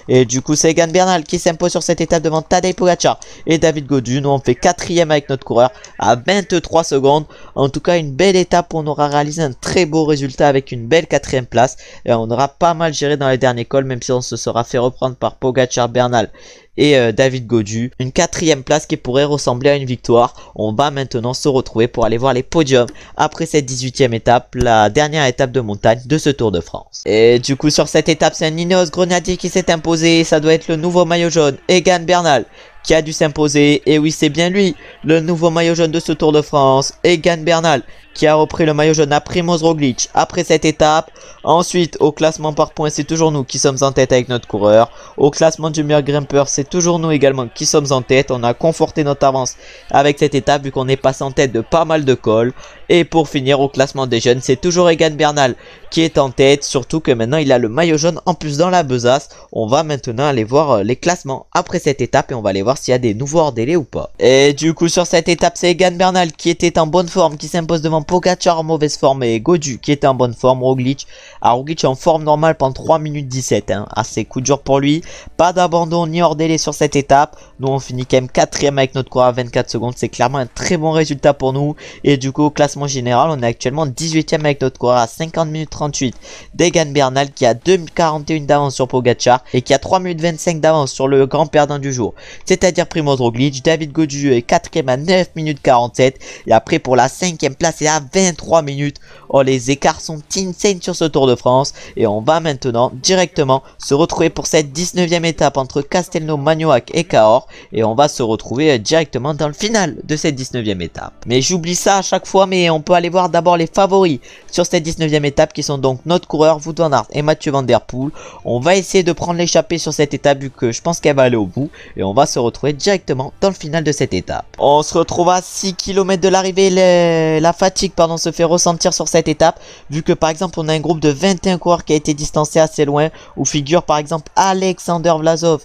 Et du coup, c'est Egan Bernal qui s'impose sur cette étape devant Tadej Pogacar et David Gaudu. Nous, on fait 4ème avec notre coureur à 23 secondes. En tout cas, une belle étape où on aura réalisé un très beau résultat avec une belle 4ème place. Et on aura pas mal géré dans les derniers cols, même si on se sera fait reprendre par Pogacar, Bernal et David Gaudu. Une 4ème place qui pourrait ressembler à une victoire. On va maintenant se retrouver pour aller voir les podiums après cette 18ème étape, la dernière étape de montagne de ce Tour de France. Et du coup, sur cette étape, c'est un Ineos Grenadier qui s'est imposé. Ça doit être le nouveau maillot jaune, Egan Bernal, qui a dû s'imposer. Et oui, c'est bien lui, le nouveau maillot jaune de ce Tour de France, Egan Bernal, qui a repris le maillot jaune à Primoz Roglic après cette étape. Ensuite, au classement par points, c'est toujours nous qui sommes en tête avec notre coureur. Au classement du meilleur grimpeur, c'est toujours nous également qui sommes en tête. On a conforté notre avance avec cette étape vu qu'on est passé en tête de pas mal de cols. Et pour finir au classement des jeunes, c'est toujours Egan Bernal qui est en tête, surtout que maintenant il a le maillot jaune en plus dans la besace. On va maintenant aller voir les classements après cette étape et on va aller voir s'il y a des nouveaux hors délai ou pas. Et du coup sur cette étape c'est Egan Bernal qui était en bonne forme, qui s'impose devant Pogacar en mauvaise forme et Gaudu qui était en bonne forme, Roglic. Alors Roglic en forme normale pendant 3 minutes 17, assez coup dur pour lui. Pas d'abandon ni hors délai sur cette étape. Nous on finit quand même 4ème avec notre coureur à 24 secondes, c'est clairement un très bon résultat pour nous. Et du coup au classement général on est actuellement 18ème avec notre coureur à 50 minutes 38 d'Egan Bernal qui a 2,41 d'avance sur Pogacar et qui a 3 minutes 25 d'avance sur le grand perdant du jour, c'est-à-dire Primoz Roglic. David Gaudu est 4ème à 9 minutes 47 et après pour la 5ème place c'est à 23 minutes. Oh, les écarts sont insane sur ce Tour de France et on va maintenant directement se retrouver pour cette 19ème étape entre Castelnau, Magnoac et Cahors et on va se retrouver directement dans le final de cette 19ème étape. Mais j'oublie ça à chaque fois, mais on peut aller voir d'abord les favoris sur cette 19ème étape qui sont donc notre coureur Wout van Aert et Mathieu Van Der Poel. On va essayer de prendre l'échappée sur cette étape vu que je pense qu'elle va aller au bout et on va se retrouver directement dans le final de cette étape. On se retrouve à 6 km de l'arrivée, la fatigue se fait ressentir sur cette étape vu que par exemple on a un groupe de 21 coureurs qui a été distancé assez loin où figure par exemple Alexander Vlasov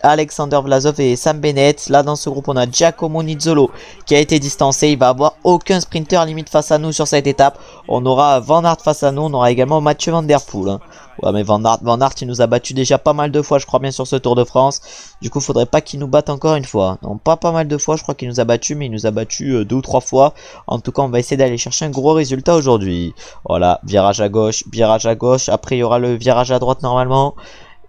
Alexander Vlasov et Sam Bennett. Là dans ce groupe on a Giacomo Nizzolo qui a été distancé, il va avoir aucun sprinter limite face à nous sur cette étape. On aura Van Aert face à nous, on aura également Mathieu Van Der Poel. Ouais mais Van Aert il nous a battu déjà pas mal de fois je crois bien sur ce Tour de France. Du coup faudrait pas qu'il nous batte encore une fois. Non pas mal de fois, je crois qu'il nous a battu, mais il nous a battu 2 ou 3 fois. En tout cas on va essayer d'aller chercher un gros résultat aujourd'hui. Voilà, virage à gauche, après il y aura le virage à droite normalement.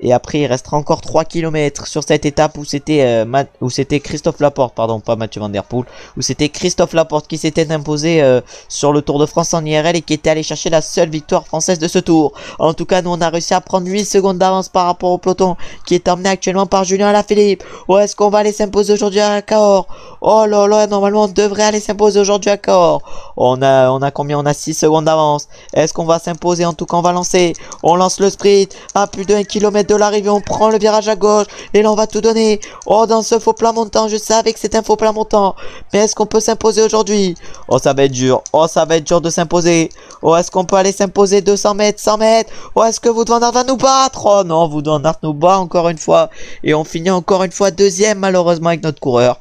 Et après il restera encore 3 km sur cette étape où c'était Christophe Laporte, pardon pas Mathieu Van Der Poel, où c'était Christophe Laporte qui s'était imposé sur le Tour de France en IRL et qui était allé chercher la seule victoire française de ce tour. En tout cas nous on a réussi à prendre 8 secondes d'avance par rapport au peloton qui est emmené actuellement par Julien Alaphilippe. Ou est-ce qu'on va aller s'imposer aujourd'hui à Cahors? Oh là là, normalement on devrait aller s'imposer aujourd'hui à Cahors. On a combien? On a 6 secondes d'avance. Est-ce qu'on va s'imposer? En tout cas on va lancer. On lance le sprint à plus d'1 km de l'arrivée, on prend le virage à gauche et là on va tout donner. Oh, dans ce faux plat montant, je savais que c'était un faux plat montant, mais est-ce qu'on peut s'imposer aujourd'hui? Oh ça va être dur, de s'imposer. Oh, est-ce qu'on peut aller s'imposer 200 mètres, 100 mètres? Oh, est-ce que Wout van Aert va nous battre? Oh non, Wout van Aert nous bat encore une fois et on finit encore une fois 2ème malheureusement avec notre coureur.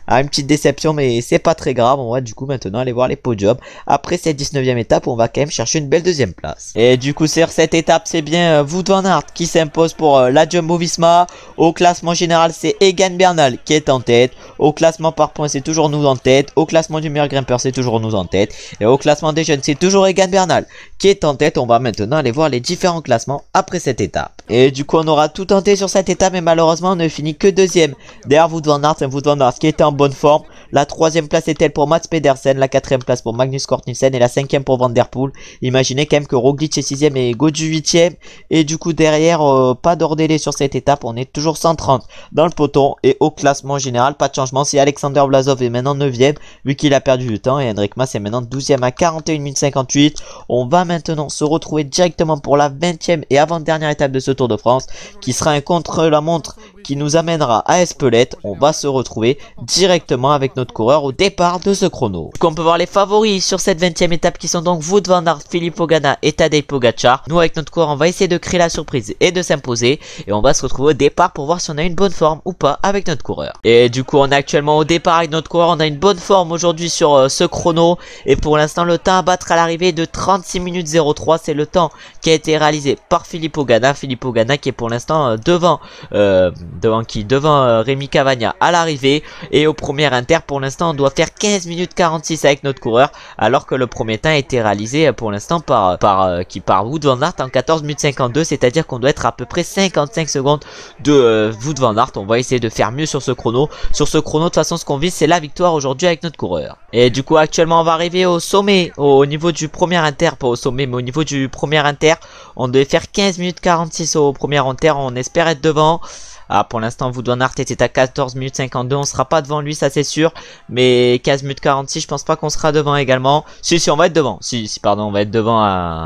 Une petite déception, mais c'est pas très grave. On va du coup maintenant aller voir les podiums après cette 19ème étape où on va quand même chercher une belle 2ème place. Et du coup sur cette étape c'est bien Wout van Aert qui s'impose pour la Jumbo-Visma. Au classement général c'est Egan Bernal qui est en tête. Au classement par points c'est toujours nous en tête. Au classement du meilleur grimpeur c'est toujours nous en tête. Et au classement des jeunes c'est toujours Egan Bernal qui est en tête. On va maintenant aller voir les différents classements après cette étape. Et du coup on aura tout tenté sur cette étape mais malheureusement on ne finit que 2ème derrière Wout van Aert, qui était en bonne forme. La 3ème place est-elle pour Mats Pedersen, la 4ème place pour Magnus Cort Nielsen et la 5ème pour Van Der Poel. Imaginez quand même que Roglic est 6ème et Gaudu 8ème. Et du coup derrière pas d'hors délai sur cette étape, on est toujours 130 dans le peloton. Et au classement général pas de changement, si Alexander Vlasov est maintenant 9ème vu qu'il a perdu du temps et Henrik Mas est maintenant 12ème à 41 minutes 58. On va maintenant se retrouver directement pour la 20ème et avant-dernière étape de ce Tour de France qui sera un contre-la-montre qui nous amènera à Espelette. On va se retrouver directement avec notre coureur au départ de ce chrono. Donc on peut voir les favoris sur cette 20ème étape qui sont donc Wout van Aert, Filippo Ganna et Tadej Pogacar. Nous avec notre coureur on va essayer de créer la surprise et de s'imposer et on va se retrouver au départ pour voir si on a une bonne forme ou pas avec notre coureur. Et du coup on est actuellement au départ avec notre coureur, on a une bonne forme aujourd'hui sur ce chrono et pour l'instant le temps à battre à l'arrivée de 36 minutes 03, c'est le temps qui a été réalisé par Filippo Ganna qui est pour l'instant devant Rémi Cavagna à l'arrivée. Et au premier inter pour l'instant on doit faire 15 minutes 46 avec notre coureur alors que le premier temps a été réalisé pour l'instant par Wout van Aert en 14 minutes 52, c'est à dire qu'on doit être à peu près 55 secondes de Wout van Aert. On va essayer de faire mieux sur ce chrono. De toute façon ce qu'on vise c'est la victoire aujourd'hui avec notre coureur. Et du coup actuellement on va arriver au sommet au niveau du premier inter, pas au sommet mais au niveau du premier inter. On devait faire 15 minutes 46 au premier inter, on espère être devant. Ah, pour l'instant, Wout van Aert était à 14 minutes 52. On sera pas devant lui, ça c'est sûr. Mais 15 minutes 46, je pense pas qu'on sera devant également. Si, on va être devant. Si, pardon, on va être devant,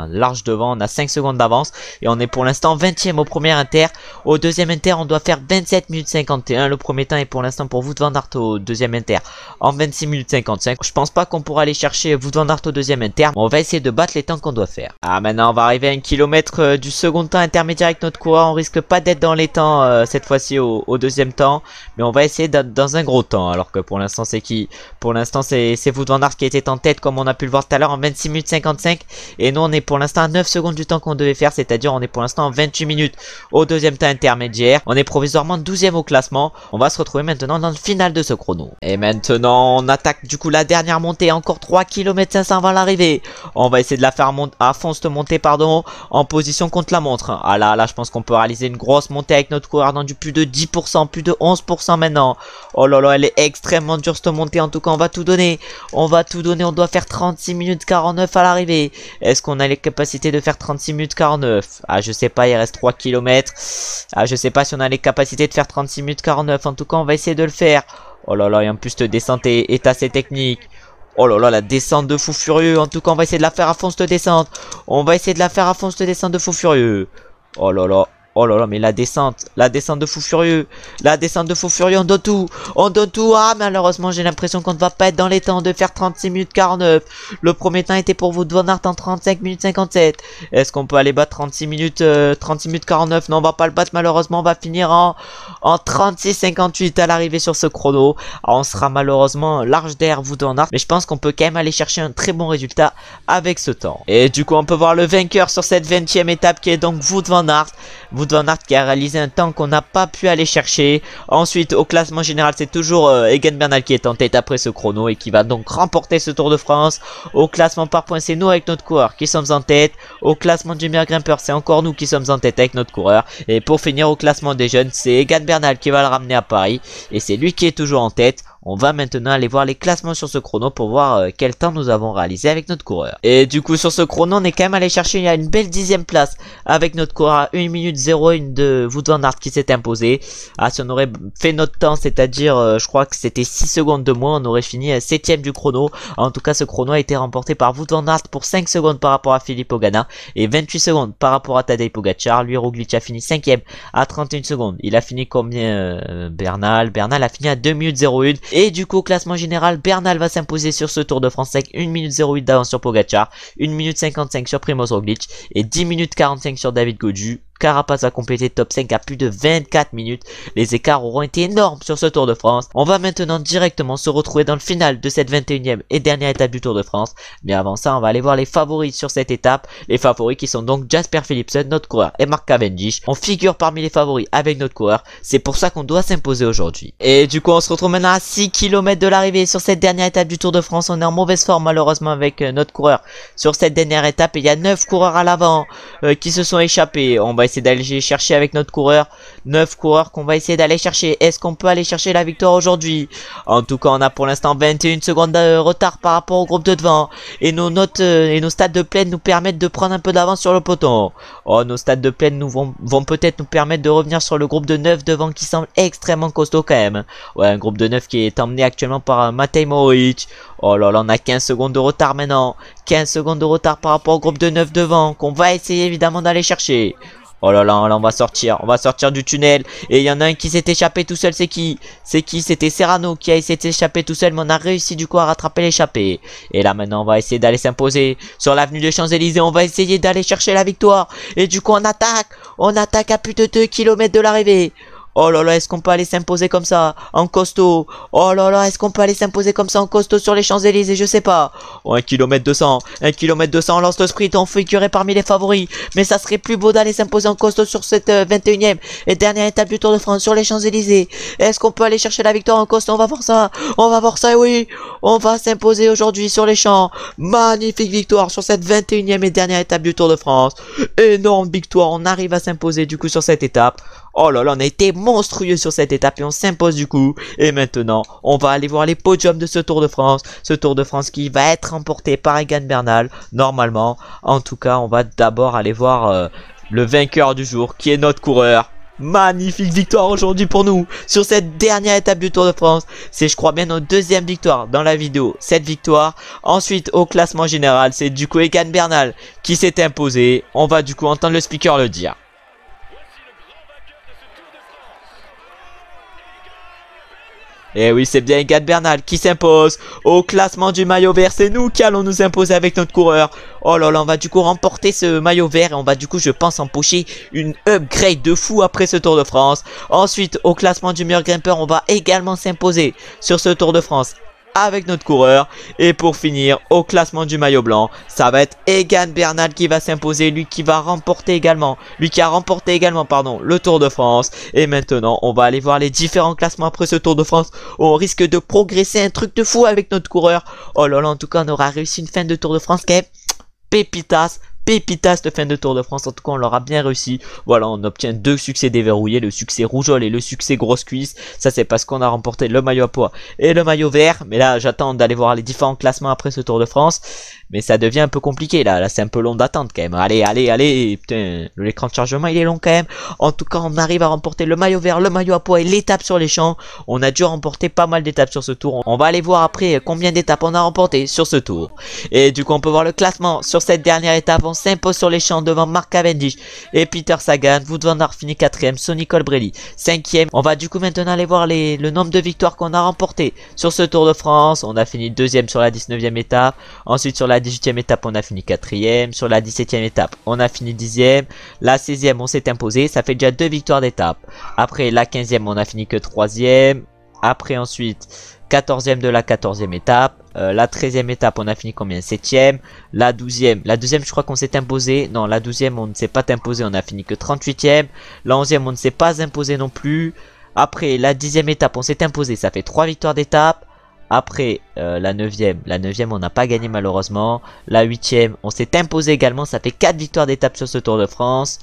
large devant. On a 5 secondes d'avance. Et on est pour l'instant 20e au premier inter. Au deuxième inter, on doit faire 27 minutes 51. Le premier temps est pour l'instant pour Wout van Aert au deuxième inter en 26 minutes 55. Je pense pas qu'on pourra aller chercher Wout van Aert au deuxième inter. On va essayer de battre les temps qu'on doit faire. Ah, maintenant, on va arriver à 1 km du second temps intermédiaire avec notre coureur. On risque pas d'être dans les temps cette fois-ci au deuxième temps. Mais on va essayer d'être dans un gros temps. Alors que pour l'instant, c'est qui? Pour l'instant, c'est Wout van Aert qui était en tête comme on a pu le voir tout à l'heure en 26 minutes 55. Et nous, on est pour l'instant à 9 secondes du temps qu'on devait faire. C'est-à-dire, on est pour l'instant en 28 minutes au deuxième temps intermédiaire. On est provisoirement 12e au classement. On va se retrouver maintenant dans le final de ce chrono. Et maintenant, on attaque du coup la dernière montée. Encore 3 km 500 avant l'arrivée. On va essayer de la faire à fond cette montée, pardon, en position contre la montre. Ah là, je pense qu'on peut réaliser une grosse montée avec notre coureur dans du plus de 10%, plus de 11% maintenant. Oh là là, elle est extrêmement dure cette montée. En tout cas, on va tout donner. On va tout donner. On doit faire 36 minutes 49 à l'arrivée. Est-ce qu'on a les capacités de faire 36 minutes 49? Ah, je sais pas, il reste 3 km. Ah, je sais pas si on a les capacités de faire 36 minutes 49. En tout cas, on va essayer de le faire. Oh là là, et en plus, cette descente est assez technique. Oh là là, la descente de fou furieux. En tout cas, on va essayer de la faire à fond cette descente. On va essayer de la faire à fond cette descente de fou furieux. Oh là là. Oh là là, mais la descente de fou furieux. La descente de fou furieux, on donne tout. On donne tout. Ah, malheureusement, j'ai l'impression qu'on ne va pas être dans les temps de faire 36 minutes 49. Le premier temps était pour Wout van Aert en 35 minutes 57. Est-ce qu'on peut aller battre 36 minutes 49? Non, on va pas le battre malheureusement. On va finir en 36 58 à l'arrivée sur ce chrono. Alors, on sera malheureusement large derrière Wout van Aert. Mais je pense qu'on peut quand même aller chercher un très bon résultat avec ce temps. Et du coup, on peut voir le vainqueur sur cette 20e étape qui est donc Wout van Aert. Wout van Aert qui a réalisé un temps qu'on n'a pas pu aller chercher. Ensuite, au classement général, c'est toujours Egan Bernal qui est en tête après ce chrono et qui va donc remporter ce Tour de France. Au classement par points, c'est nous avec notre coureur qui sommes en tête. Au classement du meilleur grimpeur, c'est encore nous qui sommes en tête avec notre coureur. Et pour finir, au classement des jeunes, c'est Egan Bernal qui va le ramener à Paris. Et c'est lui qui est toujours en tête. On va maintenant aller voir les classements sur ce chrono pour voir quel temps nous avons réalisé avec notre coureur. Et du coup sur ce chrono on est quand même allé chercher une belle 10e place avec notre coureur à 1 minute 01 de Wout van Aert qui s'est imposé. Ah, si on aurait fait notre temps, c'est-à-dire je crois que c'était 6 secondes de moins, on aurait fini 7e du chrono. En tout cas ce chrono a été remporté par Wout van Aert pour 5 secondes par rapport à Filippo Ganna et 28 secondes par rapport à Tadej Pogacar. Lui, Roglic a fini 5e à 31 secondes. Il a fini combien Bernal a fini à 2 minutes 01. Et du coup au classement général, Bernal va s'imposer sur ce Tour de France avec 1 minute 08 d'avance sur Pogacar, 1 minute 55 sur Primož Roglic et 10 minutes 45 sur David Gaudu. Carapaz a complété top 5 à plus de 24 minutes. Les écarts auront été énormes sur ce Tour de France. On va maintenant directement se retrouver dans le final de cette 21e et dernière étape du Tour de France. Mais avant ça, on va aller voir les favoris sur cette étape. Les favoris qui sont donc Jasper Philipsen, notre coureur, et Mark Cavendish. On figure parmi les favoris avec notre coureur. C'est pour ça qu'on doit s'imposer aujourd'hui. Et du coup, on se retrouve maintenant à 6 km de l'arrivée sur cette dernière étape du Tour de France. On est en mauvaise forme malheureusement avec notre coureur sur cette dernière étape. Et il y a 9 coureurs à l'avant qui se sont échappés. On va essayer d'aller chercher avec notre coureur 9 coureurs qu'on va essayer d'aller chercher. Est-ce qu'on peut aller chercher la victoire aujourd'hui? En tout cas, on a pour l'instant 21 secondes de retard par rapport au groupe de devant. Et nos notes et nos stades de plaine nous permettent de prendre un peu d'avance sur le peloton. Oh, nos stades de plaine vont peut-être nous permettre de revenir sur le groupe de 9 devant qui semble extrêmement costaud quand même. Ouais, un groupe de 9 qui est emmené actuellement par Matej Mohoric. Oh là là, on a 15 secondes de retard maintenant. 15 secondes de retard par rapport au groupe de 9 devant qu'on va essayer évidemment d'aller chercher. Oh là là, on va sortir du tunnel. Et il y en a un qui s'est échappé tout seul, c'est qui? C'était Serrano qui a essayé de s'échapper tout seul, mais on a réussi du coup à rattraper l'échappée. Et là maintenant, on va essayer d'aller s'imposer sur l'avenue des Champs-Élysées. On va essayer d'aller chercher la victoire. Et du coup, on attaque à plus de 2 km de l'arrivée. Oh là là, est-ce qu'on peut aller s'imposer comme ça en costaud? Oh là là, est-ce qu'on peut aller s'imposer comme ça en costaud sur les Champs-Élysées? Je sais pas. Oh, 1 km 200, 1 km 200, on lance le sprint, on figurait parmi les favoris. Mais ça serait plus beau d'aller s'imposer en costaud sur cette 21e et dernière étape du Tour de France sur les Champs-Élysées. Est-ce qu'on peut aller chercher la victoire en costaud? On va voir ça, oui. On va s'imposer aujourd'hui sur les champs. Magnifique victoire sur cette 21e et dernière étape du Tour de France. Énorme victoire, on arrive à s'imposer du coup sur cette étape. Oh là là, on a été monstrueux sur cette étape et on s'impose du coup. Et maintenant, on va aller voir les podiums de ce Tour de France. Ce Tour de France qui va être remporté par Egan Bernal, normalement. En tout cas, on va d'abord aller voir le vainqueur du jour, qui est notre coureur. Magnifique victoire aujourd'hui pour nous sur cette dernière étape du Tour de France. C'est je crois bien notre deuxième victoire dans la vidéo, cette victoire. Ensuite au classement général c'est du coup Egan Bernal qui s'est imposé. On va du coup entendre le speaker le dire. Et oui, c'est bien Egan Bernal qui s'impose au classement du maillot vert. C'est nous qui allons nous imposer avec notre coureur. Oh là là, on va du coup remporter ce maillot vert et on va du coup, je pense, empocher une upgrade de fou après ce Tour de France. Ensuite, au classement du meilleur grimpeur, on va également s'imposer sur ce Tour de France avec notre coureur. Et pour finir, au classement du maillot blanc, ça va être Egan Bernal qui va s'imposer, lui qui va remporter également, pardon, le Tour de France. Et maintenant, on va aller voir les différents classements après ce Tour de France. On risque de progresser un truc de fou avec notre coureur. Oh là là, en tout cas, on aura réussi une fin de Tour de France qui est pépitas de fin de Tour de France. En tout cas, on l'aura bien réussi. Voilà, on obtient 2 succès déverrouillés, le succès rougeole et le succès grosse cuisse. Ça, c'est parce qu'on a remporté le maillot à pois et le maillot vert. Mais là, j'attends d'aller voir les différents classements après ce Tour de France. Mais ça devient un peu compliqué là. Là, c'est un peu long d'attente quand même. Allez. Putain, l'écran de chargement, il est long quand même. En tout cas, on arrive à remporter le maillot vert, le maillot à pois et l'étape sur les champs. On a dû remporter pas mal d'étapes sur ce tour. On va aller voir après combien d'étapes on a remporté sur ce tour. Et du coup, on peut voir le classement sur cette dernière étape. On s'impose sur les champs devant Mark Cavendish et Peter Sagan. Wout van Aert finit 4ème, Sonny Colbrelli 5ème. On va du coup maintenant aller voir le nombre de victoires qu'on a remporté sur ce Tour de France. On a fini 2ème sur la 19ème étape. Ensuite sur la 18ème étape on a fini 4ème. Sur la 17ème étape on a fini 10ème. La 16ème on s'est imposé. Ça fait déjà 2 victoires d'étape. Après la 15ème on a fini que 3ème. Après ensuite 14ème de la 14ème étape. La 13ème étape on a fini combien? 7ème. La 12ème je crois qu'on s'est imposé. Non, la 12ème on ne s'est pas imposé, on a fini que 38ème. La 11ème on ne s'est pas imposé non plus. Après la 10ème étape on s'est imposé, ça fait 3 victoires d'étape. Après la 9ème on n'a pas gagné malheureusement. La 8ème on s'est imposé également, ça fait 4 victoires d'étape sur ce Tour de France.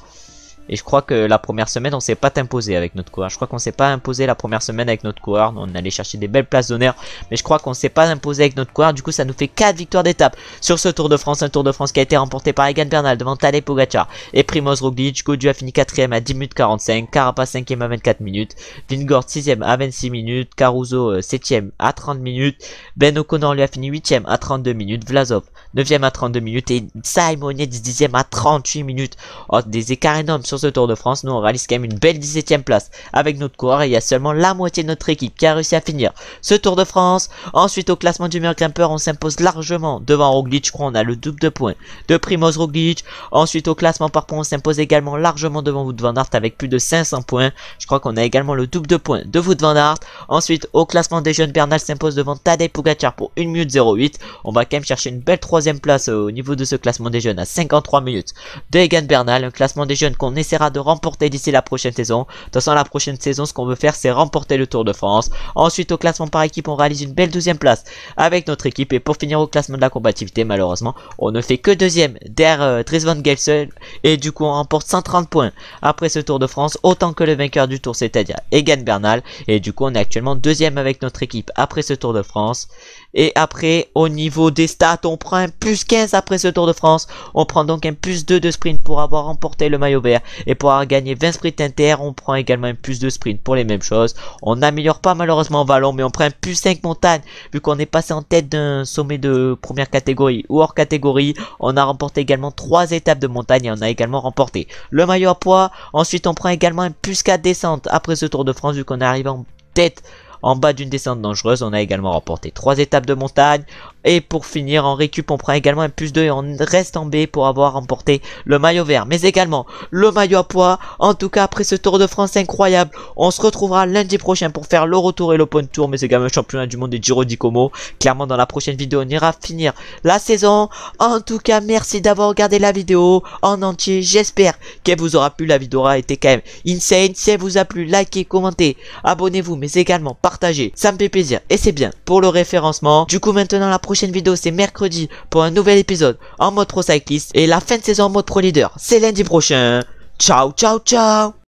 Et je crois que la première semaine, on s'est pas imposé avec notre coureur. Je crois qu'on s'est pas imposé la première semaine avec notre coureur. On allait chercher des belles places d'honneur. Mais je crois qu'on s'est pas imposé avec notre coureur. Du coup, ça nous fait 4 victoires d'étape sur ce Tour de France. Un Tour de France qui a été remporté par Egan Bernal devant Tadej Pogacar et Primoz Roglic. Gaudu a fini 4ème à 10 minutes 45. Carapaz 5ème à 24 minutes. Vingegaard 6ème à 26 minutes. Caruso 7ème à 30 minutes. Ben O'Connor lui a fini 8ème à 32 minutes. Vlasov 9ème à 32 minutes. Et Simon Yates 10ème à 38 minutes. Oh, des écarts énormes sur ce Tour de France. Nous on réalise quand même une belle 17ème place avec notre coureur et il y a seulement la moitié de notre équipe qui a réussi à finir ce Tour de France. Ensuite au classement du meilleur grimpeur on s'impose largement devant Roglic. Je crois on a le double de points de Primoz Roglic. Ensuite au classement par points on s'impose également largement devant Wout van Aert avec plus de 500 points. Je crois qu'on a également le double de points de Wout van Aert. Ensuite au classement des jeunes, Bernal s'impose devant Tadej Pogacar pour 1 minute 08. On va quand même chercher une belle 3ème place au niveau de ce classement des jeunes à 53 minutes de Egan Bernal. Un classement des jeunes qu'on essaiera de remporter d'ici la prochaine saison. De toute façon la prochaine saison ce qu'on veut faire c'est remporter le Tour de France. Ensuite au classement par équipe on réalise une belle 12ème place avec notre équipe. Et pour finir au classement de la combativité malheureusement on ne fait que 2ème derrière Dries Van Gelsel. Et du coup on remporte 130 points après ce Tour de France autant que le vainqueur du Tour c'est-à-dire Egan Bernal. Et du coup on est actuellement 2ème avec notre équipe après ce Tour de France. Et après au niveau des stats on prend un plus 15 après ce Tour de France. On prend donc un plus 2 de sprint pour avoir remporté le maillot vert. Et pour avoir gagné 20 sprints inter on prend également un plus 2 sprint pour les mêmes choses. On n'améliore pas malheureusement en vallon mais on prend un plus 5 montagne vu qu'on est passé en tête d'un sommet de première catégorie ou hors catégorie. On a remporté également 3 étapes de montagne et on a également remporté le maillot à pois. Ensuite on prend également un plus 4 descente après ce Tour de France vu qu'on est arrivé en tête en bas d'une descente dangereuse. On a également remporté 3 étapes de montagne. Et pour finir en récup on prend également un plus 2 et on reste en B pour avoir remporté le maillot vert mais également le maillot à pois. En tout cas après ce Tour de France incroyable on se retrouvera lundi prochain pour faire le retour et l'open tour mais également le championnat du monde des Giro d'Ikomo. Clairement dans la prochaine vidéo on ira finir la saison. En tout cas merci d'avoir regardé la vidéo en entier. J'espère qu'elle vous aura plu. La vidéo aura été quand même insane. Si elle vous a plu likez, commentez, abonnez-vous mais également partagez, ça me fait plaisir et c'est bien pour le référencement. Du coup maintenant la prochaine vidéo c'est mercredi pour un nouvel épisode en mode pro cycliste et la fin de saison en mode pro leader c'est lundi prochain. Ciao ciao ciao.